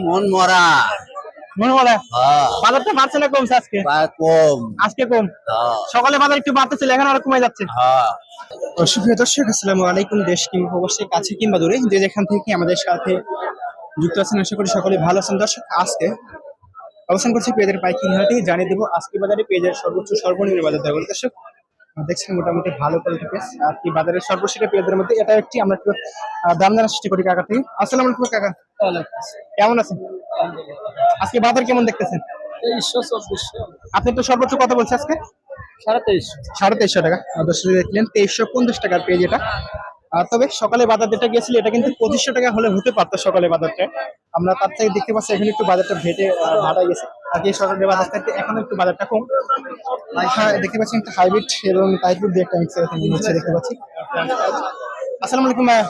মন মরা। মনে বলে হ্যাঁ, বাজারটা বাড়ছে না কমছে আজকে? কম। আজকে কম। হ্যাঁ, সকালে বাজার একটু বাড়তেছিল, এখন আরো কমে যাচ্ছে। হ্যাঁ। সুপ্রিয় দর্শক, আসসালামু আলাইকুম। দেশ কিংবা প্রবাসের কাছে কিংবা দূরে যে যেখান থেকে আমাদের সাথে যুক্ত আছেন, আশা করি সকলে ভালো আছেন। দর্শক, আজকে অবস্থান করছি পেঁয়াজের পাইকারি হাটে। জানিয়ে দেবো আজকে বাজারে পেঁয়াজের সর্বোচ্চ সর্বনিম্ন বাজার দর। দর্শক দেখছেন মোটামুটি ভালো কোয়ালিটি পেঁয়াজ। আর কি বাজারের সর্বশেষ পেঁয়াজের মধ্যে এটা একটি আমরা একটু দাম জানার চেষ্টা করি কাকা থেকে। আসসালামু আলাইকুম কাকা, কেমন আছেন? আজকে বাজার কেমন দেখতেছেন? 2300-2400 আপনি তো সর্বোচ্চ কত বলছে আজকে? 2350 2350 টাকা। দর্শক দেখলেন 2350 টাকার পেঁয়াজ এটা। তবে সকালে বাজার যেটা গিয়েছিল এটা কিন্তু 2500 টাকা হলে হতে পারতো সকালে বাজারটা। আমরা তার থেকে দেখতে পাচ্ছি এখন একটু বাজারটা ভাড়া গেছে। আর কি সকালে বাজারটা এখন একটু বাজারটা কম। দেখতে পাচ্ছি একটা হাইব্রিড এবং হাইব্রিড দিয়ে একটা মিক্সার হচ্ছে দেখতে পাচ্ছি। আসসালামু আলাইকুম ভাইয়া,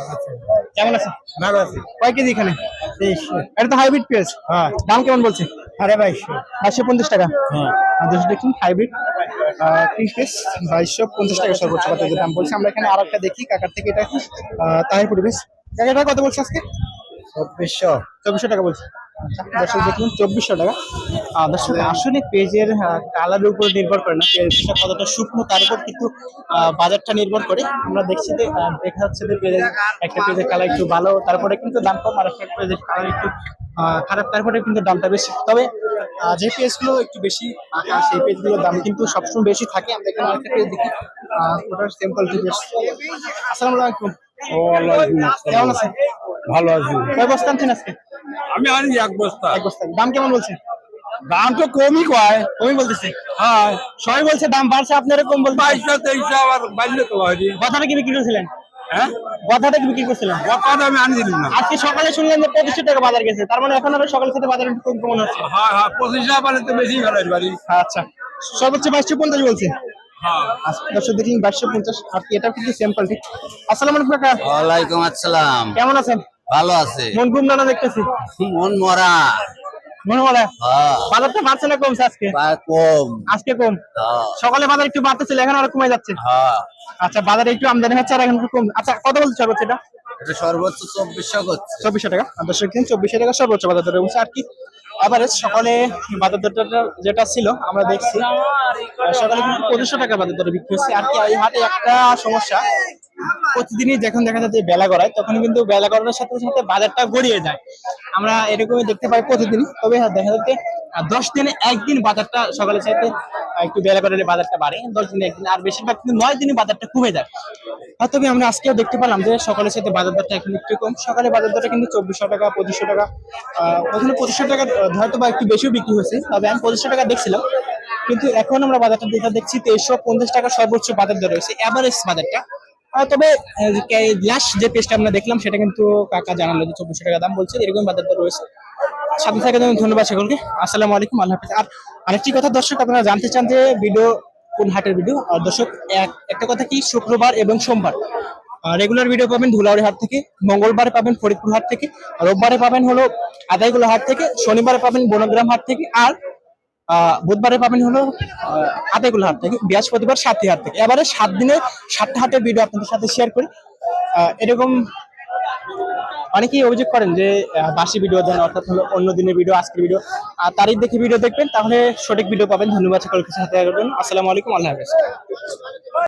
কেমন আছেন? ভালো আছে। কয় কেজি এখানে? 2300। এটা তো হাইব্রিড পেঁয়াজ। হ্যাঁ, দাম কেমন বলছে? 2250। 2250 টাকা। হ্যাঁ, আর দেখুন হাইব্রিড পিস 2250 টাকা সর্বোচ্চ বাজারের দাম বলছে। আমরা এখানে আরেকটা দেখি কাকার থেকে, এটা তাই পরিবেশ। কাকাটা কত বলছে আজকে? 2400 টাকা বলছে। দর্শক দেখুন 2400 টাকা। দর্শক আসলে পেজের কালারের উপর নির্ভর করে না, পেজটা কতটা শুকনো তার উপর কিন্তু বাজারটা নির্ভর করে। আমরা দেখছি যে দেখা যাচ্ছে যে পেজের একটা পেজের কালার একটু ভালো, তারপরে কিন্তু দাম কম, আর একটা পেজের কালার একটু খারাপ, তারপরে কিন্তু দামটা বেশি। তবে যে পেজগুলো একটু বেশি সেই পেজগুলোর দাম কিন্তু সবসময় বেশি থাকে। আমরা এখানে আরেকটা পেজ দেখি, ওটা সিম্পল পেজ। আসসালামু আলাইকুম। কেমন আছেন? ভালো আছি। কয় বস্তা আনছেন আজকে? আমি আনি এক বস্তা। এক বস্তা। দাম কেমন বলছে? দাম তো কমই কয়। কমই বলতেছে। হ্যাঁ, সবাই বলছে দাম বাড়ছে, আপনারা কম বলতে। 2200-2300 আবার বাড়লে তো হয়। কথাটা কি বিক্রি করছিলেন? হ্যাঁ, কথাটা কি বিক্রি করছিলেন? কথা আমি আনি দিলাম না। আজকে সকালে শুনলেন যে 2500 টাকা বাজার গেছে, তার মানে এখন আবার সকালের সাথে বাজার একটু কম কমন হচ্ছে। হ্যাঁ হ্যাঁ, 2500 মানে তো বেশি গেল বাড়ি। আচ্ছা, সর্বোচ্চ 2250 বলছে। হ্যাঁ, দর্শক দেখলেন 2250। আর কি এটা কিন্তু সিম্পল ঠিক। আসসালামু আলাইকুম কাকা, ওয়ালাইকুম আসসালাম। কেমন আছেন? ভালো আছে। মন ঘুম না দেখতেছি। মন মরা। মনে বলে হ্যাঁ, বাজারটা বাড়ছে না কমছে আজকে? কম। আজকে কম। হ্যাঁ, সকালে বাজার একটু বাড়তেছিল, এখন আরো কমে যাচ্ছে। হ্যাঁ। আচ্ছা, বাজারে একটু আমদানি হচ্ছে আর এখন একটু কম। আচ্ছা, কত বলছে সর্বোচ্চ এটা? এটা সর্বোচ্চ 2400 করছে। 2400 টাকা। আর দর্শক দিন 2400 টাকা সর্বোচ্চ বাজার দর বলছে। আর কি এভারেজ সকালে বাজার দরটা যেটা ছিল আমরা দেখছি সকালে কিন্তু 2500 টাকা বাজার দরে বিক্রি হচ্ছে। আর কি এই হাটে একটা সমস্যা, প্রতিদিনই যখন দেখা যায় যে বেলা গড়ায় তখন কিন্তু বেলা গড়ানোর সাথে সাথে বাজারটা গড়িয়ে যায়। আমরা এরকমই দেখতে পাই প্রতিদিনই। তবে দেখা যাচ্ছে 10 দিনে একদিন বাজারটা সকালের সাথে একটু বেলা গড়ালে বাজারটা বাড়ে, 10 দিনে একদিন। আর বেশিরভাগ কিন্তু 9 দিনে বাজারটা কমে যায়। তবে আমরা আজকেও দেখতে পেলাম যে সকালের সাথে বাজার দরটা এখন একটু কম। সকালে বাজার দরটা কিন্তু 2400 টাকা 2500 টাকা, ওখানে 2500 টাকা হয়তো বা একটু বেশিও বিক্রি হয়েছে। তবে আমি 2500 টাকা দেখছিলাম, কিন্তু এখন আমরা বাজারটা দেখছি 2350 টাকা সর্বোচ্চ বাজার দর রয়েছে এভারেজ বাজারটা। তবে লাস্ট যে পেজটা আমরা দেখলাম সেটা কিন্তু কাকা জানালো যে 2400 টাকা দাম বলছে, এরকম বাজার দর রয়েছে। সাথে থাকার জন্য ধন্যবাদ সকলকে। আসসালামু আলাইকুম, আল্লাহ হাফেজ। আর আরেকটি কথা দর্শক, আপনারা জানতে চান যে ভিডিও কোন হাটের ভিডিও? দর্শক একটা কথা কি, শুক্রবার এবং সোমবার রেগুলার ভিডিও পাবেন ধুলাউড়ি হাট থেকে, মঙ্গলবারে পাবেন ফরিদপুর হাট থেকে, রোববারে পাবেন হলো আদাইগুলো হাট থেকে, শনিবারে পাবেন বনগ্রাম হাট থেকে, আর বুধবারে পাবেন হলো আদাইগুলো হাট থেকে, বৃহস্পতিবার সাথী হাট থেকে। এবারে 7 দিনে 7টা হাটের ভিডিও আপনাদের সাথে শেয়ার করি। এরকম অনেকেই অভিযোগ করেন যে বাসি ভিডিও দেন, অর্থাৎ হলো অন্য দিনের ভিডিও, আজকের ভিডিও। আর তারিখ দেখে ভিডিও দেখবেন, তাহলে সঠিক ভিডিও পাবেন। ধন্যবাদ সকলকে সাথে থাকার জন্য। আসসালামু আলাইকুম, আল্লাহ হাফেজ।